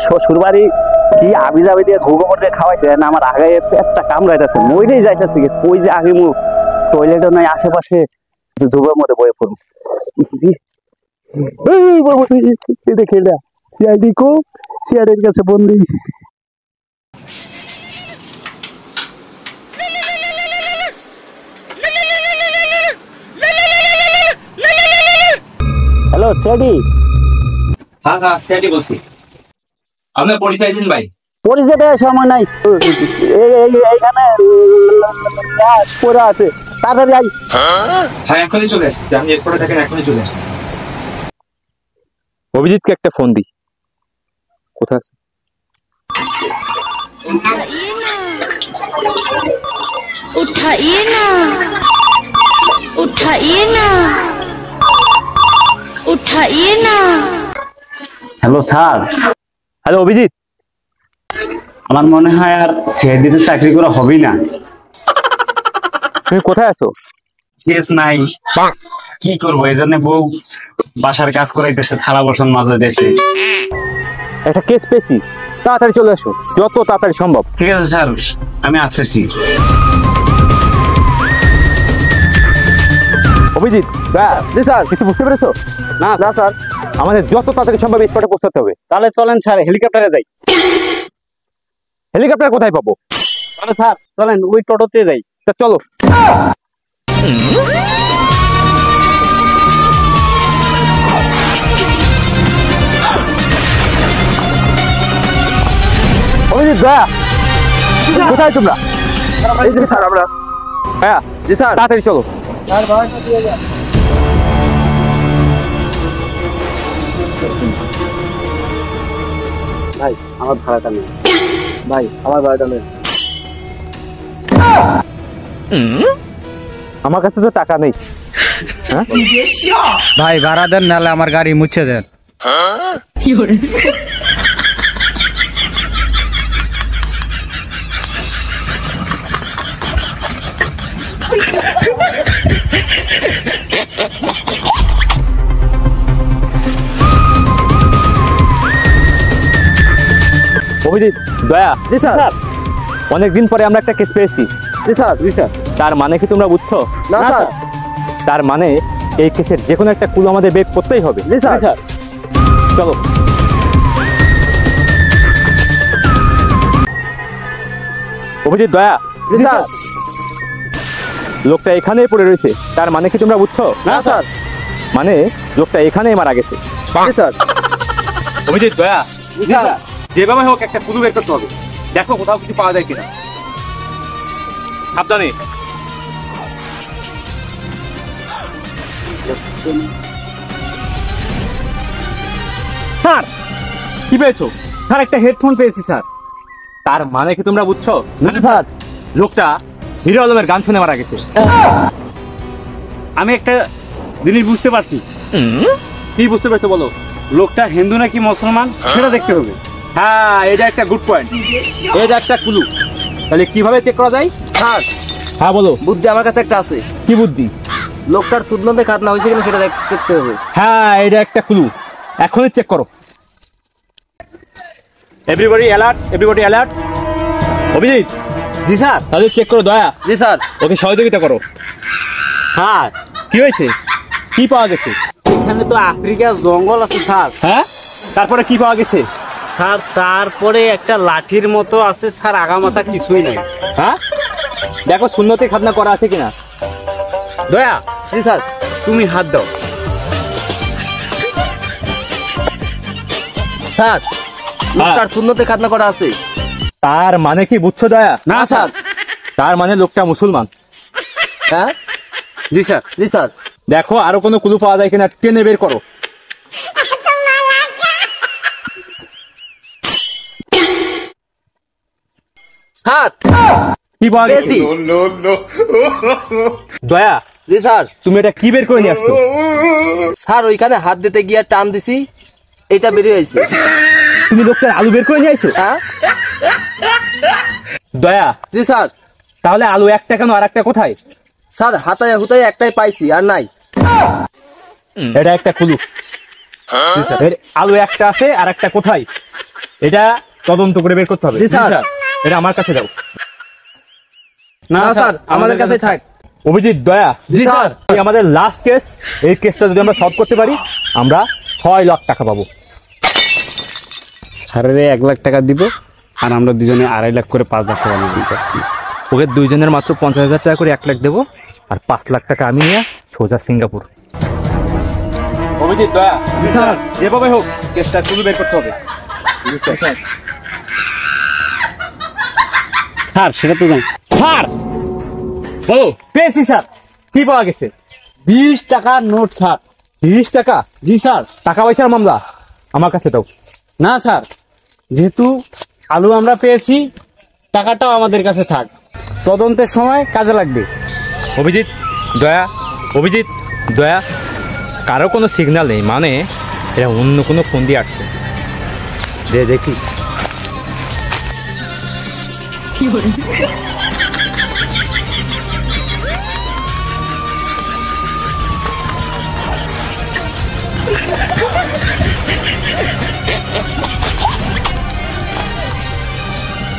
শ্বশুর বাড়ি কি আবি যাবি দিয়ে ঘু গোবর দিয়ে খাওয়াইছে না, আমার আগে পেটটা কামড়াইতেছে, মইরেই যাইতেছে। কই যে আগে মু টয়লেটও নাই আশেপাশে, ঝুবের মধ্যে বয়ে পড়বো। দেখে সিআইডি কো, সিআইডির কাছে বন্দি। Hello CID. হ্যাঁ হ্যাঁ সিআইডি বলছি। আপনার পরিচয় দিন ভাই। পরিচয় দেওয়ার সময় নাই, এইখানে পড়ে আছে, তাড়াতাড়ি আই। হ্যাঁ এখনই চলে আসছি, আপনি স্পটে থাকেন, এখনই চলে আসছি। অভিজিৎকে একটা ফোন দি, কোথায় আছে? उठाइए ना, उठाइए ना, उठाइए ना। Hello sir. হ্যালো অভিজিৎ, আমার মনে হয় আর সিআইডিতে চাকরি করা হবেই না। তুমি কোথায় আছো? কেস নাই, কি করবো, এই জন্য বউ বাসার কাজ করাইতেছে, থালা বাসন মাজা দেশে। একটা কেস পেয়েছি, তাড়াতাড়ি চলে আসো, যত তাড়াতাড়ি সম্ভব। ঠিক আছে স্যার, আমি আসতেছি। অভিজিৎ, জি স্যার, কিছু বুঝতে পেরেছো? না না স্যার, আমাদের যত তাড়াতাড়ি সম্ভব স্পটে পৌঁছাতে হবে। তাহলে চলেন স্যার, হেলিকপ্টারে যাই। হেলিকপ্টার কোথায় পাবো? তাহলে স্যার চলেন ওই টোটোতে যাই। তা চলো। অভিজিৎ, দয়া, কোথায় তোমরা? এই যে স্যার আমরা। হ্যাঁ জি স্যার, তাড়াতাড়ি চলো। ভাই আমার ভাড়াটা নেই, ভাই আমার ভাড়াটা নেই। আমার কাছে তো টাকা নেই। ভাই ভাড়া দেন, নাহলে আমার গাড়ি মুছে দেন। অভিজিৎ, দয়া, জি স্যার। অনেকদিন পরে আমরা একটা কেস পেয়েছি। জি স্যার। জি স্যার। তার মানে কি তোমরা বুঝছো? না স্যার। তার মানে এই কেসের যে কোনো একটা ক্লু আমাদের বের করতেই হবে। জি স্যার। চলো। অভিজিৎ, দয়া, জি স্যার। লোকটা এখানেই পড়ে রয়েছে, তার মানে কি তোমরা বুঝছো? না স্যার। মানে লোকটা এখানেই মারা গেছে। জি স্যার। অভিজিৎ, দয়া, জি স্যার। যেভাবে হোক একটা ক্লু বের করতে হবে। দেখো কোথাও কিছু পাওয়া যায় কিনা। সাবধানে। স্যার, কি পেয়েছো? স্যার, একটা হেডফোন পেয়েছি স্যার। তার মানে কি তোমরা বুঝছো? না স্যার। লোকটা হিরো আলমের গান শুনে মারা গেছে। আমি একটা জিনিস বুঝতে পারছি। কি বুঝতে পেরেছো বলো? লোকটা হিন্দু নাকি মুসলমান সেটা দেখতে হবে। হ্যাঁ, এটা একটা গুড পয়েন্ট, এটা একটা ক্লু। তাহলে কিভাবে চেক করা যায়? স্যার, হ্যাঁ বলো। বুদ্ধি আমার কাছে একটা আছে। কি বুদ্ধি? লোকটার সুদনতে খাতনা হয়েছে কিনা সেটা দেখতে হবে। হ্যাঁ, এটা একটা ক্লু, এখনই চেক করো। Everybody alert, everybody alert. Abhijit. জি স্যার। তাহলে চেক করো। দয়া, জি স্যার। ওকে সহযোগিতা করো। স্যার কি হয়েছে? কি পাওয়া গেছে? এখানে তো আফ্রিকার জঙ্গল আছে স্যার। হ্যাঁ, তারপরে কি পাওয়া গেছে? স্যার তারপরে একটা লাঠির মতো আছে স্যার, আগামাথা কিছুই নাই। হ্যাঁ, দেখো শূন্যতে খাতনা করা আছে কিনা। দয়া, জি স্যার। তুমি হাত দাও। স্যার, লোকটার সুন্নতে খাতনা করা আছে। তার মানে কি বুঝছো দয়া? না স্যার। তার মানে লোকটা মুসলমান। হ্যাঁ জি স্যার। জি স্যার। দেখো আরো কোনো ক্লু পাওয়া যায় কিনা, টেনে বের করো। স্যার, কি পাওয়া গেছে? পেয়েছি। দয়া, জি স্যার। তুমি এটা কি বের করে নিয়ে আসছো? স্যার, ওইখানে হাত দিতে গিয়ে টান দিছি, এটা বেরিয়ে হয়েছে। তুমি লোকটার আলু বের করে নিয়ে আসছো? হ্যাঁ দয়া, জি স্যার। তাহলে আলু একটা কেন, আর একটা কোথায়? স্যার, হাতায় হুতায় একটাই পাইছি, আর নাই। এটা একটা ক্লু। আলু একটা আছে, আর একটা কোথায়? এটা তদন্ত করে বের করতে হবে। জি, স্যার। এটা আমার কাছে দাও। না স্যার, আমাদের কাছে থাক। অভিজিৎ, দয়া, জি স্যার। এই আমাদের লাস্ট কেস। এই কেসটা যদি আমরা সলভ করতে পারি আমরা 6 লাখ টাকা পাবো। স্যারের 1 লাখ টাকা দিব আর আমরা দুজনে 2.5 লাখ করে 5 লাখ টাকা নেব। ওকে দুইজনের মাত্র 50,000 টাকা করে 1 লাখ দেবো, আর 5 লাখ টাকা আমি নিয়ে সোজা সিঙ্গাপুর। অভিজিৎ, দয়া, জি স্যার। যেভাবে হোক কেসটা তুমি বের করতে হবে। স্যার সেটা তো জানি। স্যার বলো। পেয়েছি স্যার, কি পাওয়া গেছে? 20 টাকার নোট স্যার। 20 টাকা? জি স্যার। টাকা পয়সার মামলা আমার কাছে দাও। না স্যার, যেহেতু আলু আমরা পেয়েছি, টাকাটাও আমাদের কাছে থাক, তদন্তের সময় কাজে লাগবে। অভিজিৎ, দয়া, অভিজিৎ, দয়া, কারো কোনো সিগন্যাল নেই, মানে এরা অন্য কোনো ফোন দিয়ে আসছে। দেখি।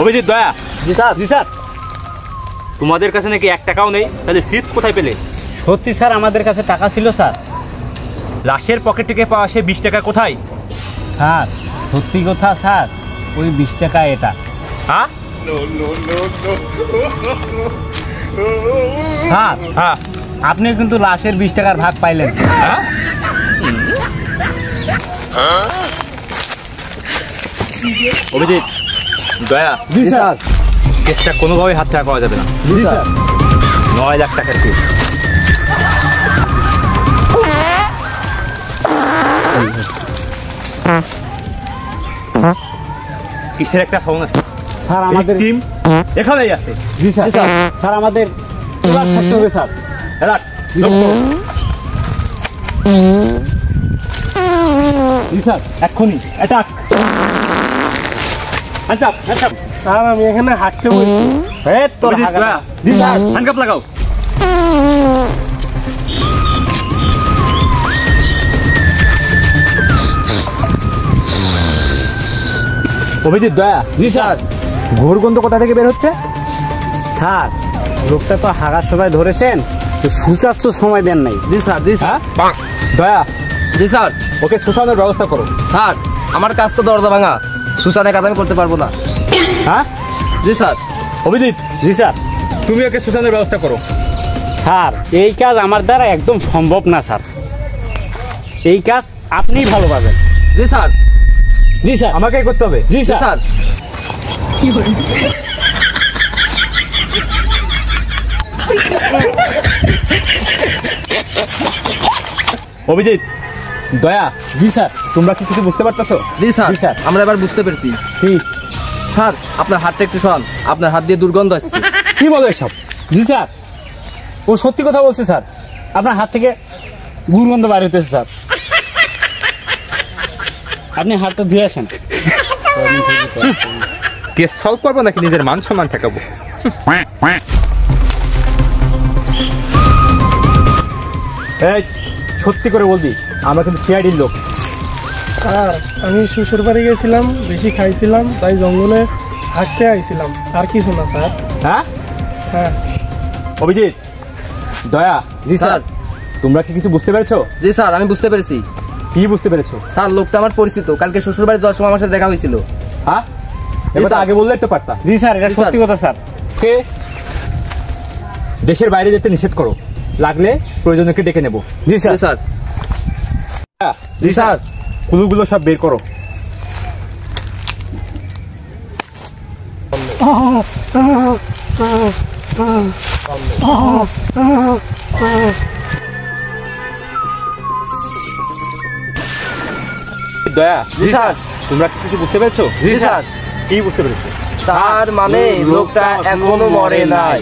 অভিজিৎ, দয়া, জি স্যার। জি স্যার। তোমাদের কাছে নাকি 1 টাকাও নেই, তাহলে সিট কোথায় পেলে? সত্যি স্যার, আমাদের কাছে টাকা ছিল স্যার। লাশের পকেট থেকে পাওয়া সে 20 টাকা কোথায়? স্যার সত্যি কথা স্যার, ওই 20 টাকা এটা। হ্যাঁ স্যার হ্যাঁ আপনি কিন্তু লাশের 20 টাকার ভাগ পাইলেন। হ্যাঁ। অভিজিৎ, দয়া, জি স্যার। কেসটা কোনোভাবে হাত ছাড়া করা যাবে না। জি স্যার। 9 লাখ টাকার কেস। কিসের একটা ফোন আছে? স্যার আমাদের টিম এখানেই আছে। জি স্যার। স্যার আমাদের এবার থাকতে হবে স্যার। এলাক, লোক করো। জি স্যার। এক্ষুনি অ্যাটাক। Hands up. স্যার আমি এখানে হাঁটতে বলছি। অভিজিৎ, দয়া, জি স্যার। হ্যান্ডকাপ লাগাও। অভিজিৎ, দয়া, জি স্যার। ঘোর গন্ধ কোথা থেকে বের হচ্ছে? স্যার লোকটা তো হাগার সময় ধরেছেন, তো সুচাচ্ছ সময় দেন নাই। জি স্যার। জি স্যার। দয়া, জি স্যার। ওকে শুকানোর ব্যবস্থা করো। স্যার আমার কাজ তো দরজা ভাঙা, সুসানের কাজ আমি করতে পারবো না। হ্যাঁ জি স্যার। অভিজিৎ, জি স্যার। তুমি ওকে শুকানোর ব্যবস্থা করো। স্যার এই কাজ আমার দ্বারা একদম সম্ভব না স্যার, এই কাজ আপনিই ভালো পাবেন। জি স্যার। জি স্যার। আমাকেই করতে হবে। জি জি স্যার। স্যার। অভিজিৎ, দয়া, জি স্যার। তোমরা কি কিছু বুঝতে পারতেছো? জি স্যার। জি স্যার। আমরা এবার বুঝতে পেরেছি। কি স্যার আপনার হাতটা একটু সরান, আপনার হাত দিয়ে দুর্গন্ধ আসছে। কি বলো এসব? জি স্যার, ও সত্যি কথা বলছে স্যার, আপনার হাত থেকে দুর্গন্ধ বাইরে হতেছে স্যার। আপনি হাতটা ধুয়ে আসেন। কেস সলভ করবো নাকি নিজের মান সম্মান ঠেকাবো? এই, সত্যি করে বলবি, আমরা কিন্তু সিআইডির লোক। স্যার আমি শ্বশুর বাড়ি গেছিলাম, বেশি খাইছিলাম, তাই জঙ্গলে হাঁটতে আইছিলাম, আর কিছু না স্যার। হ্যাঁ হ্যাঁ। অভিজিৎ, দয়া, জি স্যার। তোমরা কি কিছু বুঝতে পেরেছো? জি স্যার আমি বুঝতে পেরেছি। কি বুঝতে পেরেছো? স্যার লোকটা আমার পরিচিত, কালকে শ্বশুর বাড়ি যাওয়ার সময় আমার সাথে দেখা হয়েছিল। হ্যাঁ, এবার স্যার। আগে বললে একটু পারতা। জি স্যার, এটা জি স্যার। সত্যি কথা স্যার। কে দেশের বাইরে যেতে নিষেধ করো, লাগলে প্রয়োজনকে ডেকে নেবো। জি জি স্যার। স্যার। হ্যাঁ, জি স্যার। ক্লুগুলো সব বের করো। দয়া, জি স্যার। তোমরা কি কিছু বুঝতে পেরেছো? জি স্যার। কি বুঝতে পেরেছো? তার মানে লোকটা এখনো মরে নাই।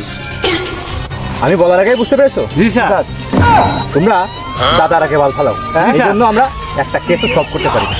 আমি বলার আগেই বুঝতে পেরেছো? জি জি স্যার। স্যার। তোমরা দাদার আগে বাল ফালাও, হ্যাঁ, এই স্যার। জন্য আমরা একটা কেসও সলভ করতে পারি না।